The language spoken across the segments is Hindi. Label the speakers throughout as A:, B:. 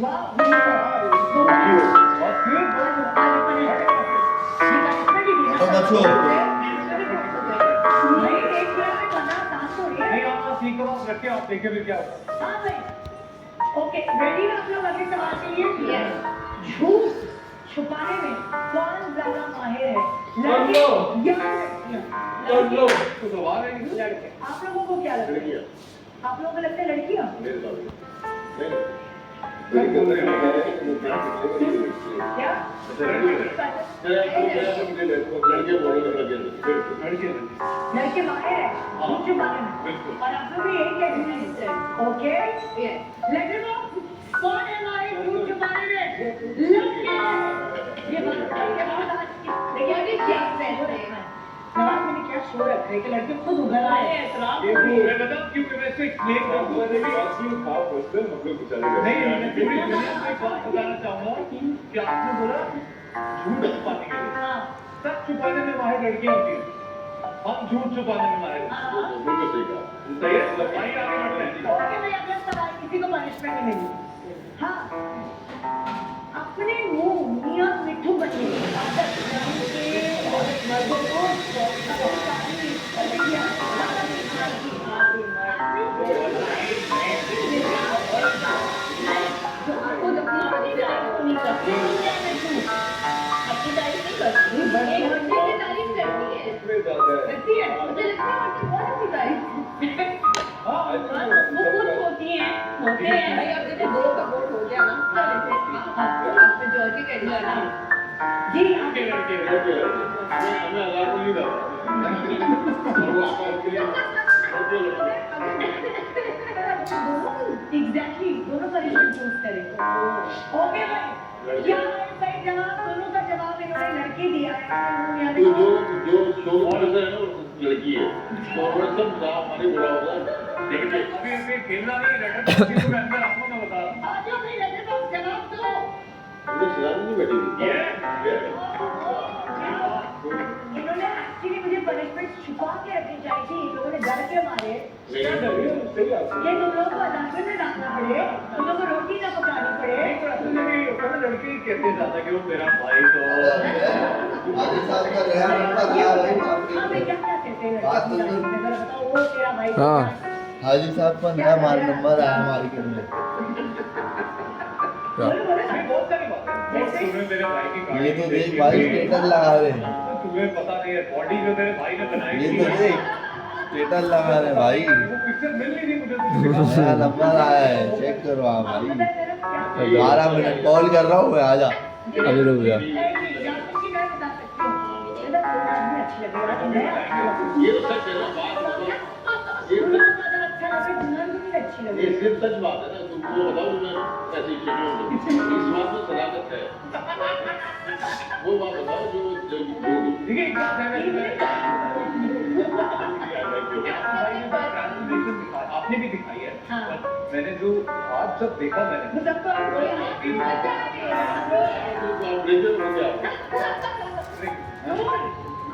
A: वाह बहुत गुड आज अपन ये पनिशमेंट ही दी ना
B: बच्चों
A: नहीं एक मिनट में करना आसान तो है
C: नहीं आप सीख लो रखे आप देखें फिर क्या होगा।
A: हाँ भाई ओके रेडी हैं आप लोग अगले सवाल के लिए यस झूठ छुपाने में कौन ज्यादा माहिर है लड़के या लड़कियां
C: लो तो सवाल है कि लड़के
A: आप लोगों को क्या लगता है आप लोगों को लगता है लड़कियां क्या लड़के माहिर है झूठ छुपाने में और आप लोग भी यही कहते हैं ओके लड़के को कौन है माहिर झूठ छुपाने में लड़के ये बात आज देखिए क्या नवाज मैंने क्या शो रखा है कि लड़के खुद उभर आए हैं एतराफ
C: मैं बताऊं क्यों मैं इसको एक्सप्लेन कर दूं नहीं मैं पूरी दुनिया को एक बात बताना चाहूंगा कि आपने बोला झूठ छुपाने के लिए
A: हाँ
C: सच छुपाने में माहिर लड़कियां होती हैं हम झूठ छुपाने में माहिर सही है वहीं आगे बढ़ते हैं
A: ओके भाई अगला सवाल किसी को पनिशमेंट नहीं मिली हाँ अपने मुंह मियां मिठू बने आदत नहीं के मर्दों को अपनी तारीफ नहीं करती बड़ी तारीफ करती है मुझे लगता है कि बहुत अच्छी तारीफ वो खुद होती हैं होते हैं भाई अब जैसे दो कपोट हो गया ना आप पे जॉर्जी कह दिया ना जी
C: लड़के हमें अल्लाह को नहीं
A: एग्जैक्टली दोनों पनिशमेंट चूज करें ओके भाई क्या है सही जवाब दोनों का जवाब इन्होंने लड़के दिया है
B: जो जो शो है ना लड़की है तो सब हमारे बुरा होगा
C: लेकिन अभी खेलना नहीं रटक मैं अंदर आपको मैं बता रहा हूं
A: आज भाई लड़के को जवाब दो
B: उन्हें सिलानी नहीं बैठी हुई
A: इन्होंने एक्चुअली मुझे पनिशमेंट छुपा के रखनी चाहिए थी इन लोगों ने डर के मारे ये तुम लोगों को अदालत में डालना पड़े तुम लोगों को रोटी ना पकानी पड़े
C: लड़के कहते ज्यादा कि वो मेरा भाई तो
B: आधे साल का रहा लड़का गया भाई
A: हाँ भाई क्या क्या कहते हैं लड़के बताओ वो तेरा भाई
D: हाँ।
B: हाजी साहब का नया मार नंबर आया हमारे के अंदर
C: बहुत सारी बातें तुम्हें मेरे भाई की
B: ये तो देख भाई स्टेटस लगा रहे हैं
C: तुम्हें पता नहीं है बॉडी जो मेरे भाई ने बनाई
B: ये
C: थी
B: तो देख स्टेटस लगा रहे हैं भाई
C: वो पिक्चर मिल नहीं रही मुझे
B: नया नंबर आया है चेक करो आप भाई 12 मिनट कॉल कर रहा हूँ मैं आजा
D: अभी रुक जा
B: ये तो सच है ना बात ये सिर्फ सच बात है ना तुमको बताओ मैं ऐसी स्टेटमेंट इस बात में सदाकत है वो बात बताओ जो
C: देखिए एक बात है आपने भी दिखाई है मैंने जो आज जब देखा मैंने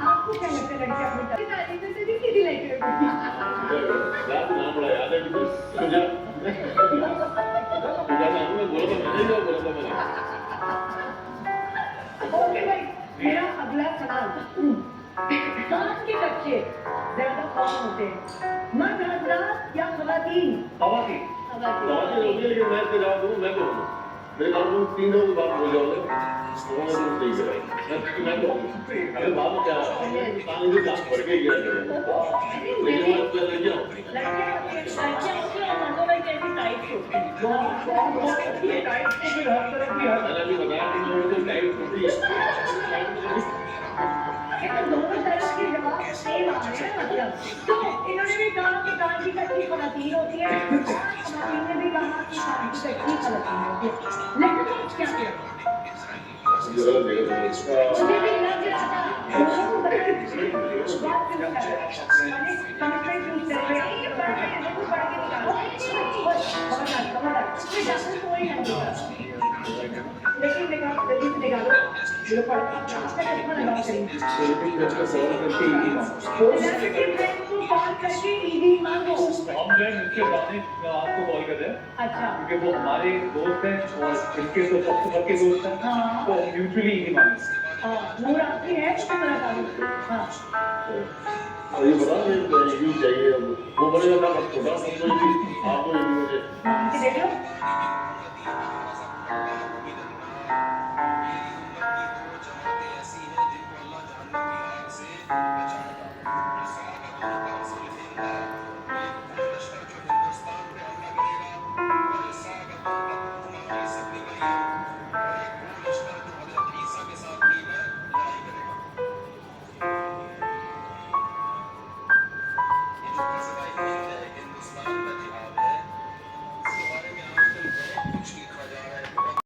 A: आपको क्या लगता है लड़की अपनी तारीफ से सीधी लेके
B: याद ना पड़ा याद है कि तुझे बोला था मैंने
A: ओके भाई मेरा अगला सवाल कान के बच्चे ज्यादा कौन होते हैं मर्द हजरात या खवातीन
C: खवातीन
B: लेकिन मैं तो जवाब दूँ मैं तो मेरे नाम तुम तीनों की बात बोल जाओगे तो मैं तुम सही करें मैं तो अरे बात क्या पानी से जान भर के गिरा लेकिन मैं तो लड़कियां
A: लड़कियां होती हैं और मर्दों में कैसी टाइप होती है
C: टाइप तो फिर हर तरफ की हर
B: मैंने भी बताया कि लोगों को टाइप होती है
A: दोनों तरफ के जवाब सेम आ रहे हैं मतलब तो इन्होंने भी कहा कि कान की कच्ची खवातीन होती है खवातीन ने भी कहा कि कान की कच्ची खवातीन होती है लेकिन तो क्या किया मुझे भी लग रहा था दोनों को बता बात क्यों कर रहे हैं मैंने कमिटमेंट यूज कर रहे हैं ये पढ़ रहे हैं देखो पढ़ के निकालो बस खबरदार फिर डॉक्टर कोई नहीं लेकिन निकाल जल्दी से निकालो जो पढ़ता है चश्मा लगाओ करेंगे कॉल करके ईदी मांगो।
C: हम जो है मिस्टर दानिश आपको कॉल कर रहे हैं
A: अच्छा
C: क्योंकि वो हमारे दोस्त हैं और इनके तो सबसे पक्के दोस्त हैं
A: हाँ।
C: तो म्यूचुअली ही मांगे
A: नूर आपकी है तो तुम्हारा काम हाँ
B: और ये बता ये ईदी चाहिए अब वो बड़े ना बस छोटा सा कोई भी आपको ईदी मुझे
A: मांग के दे दो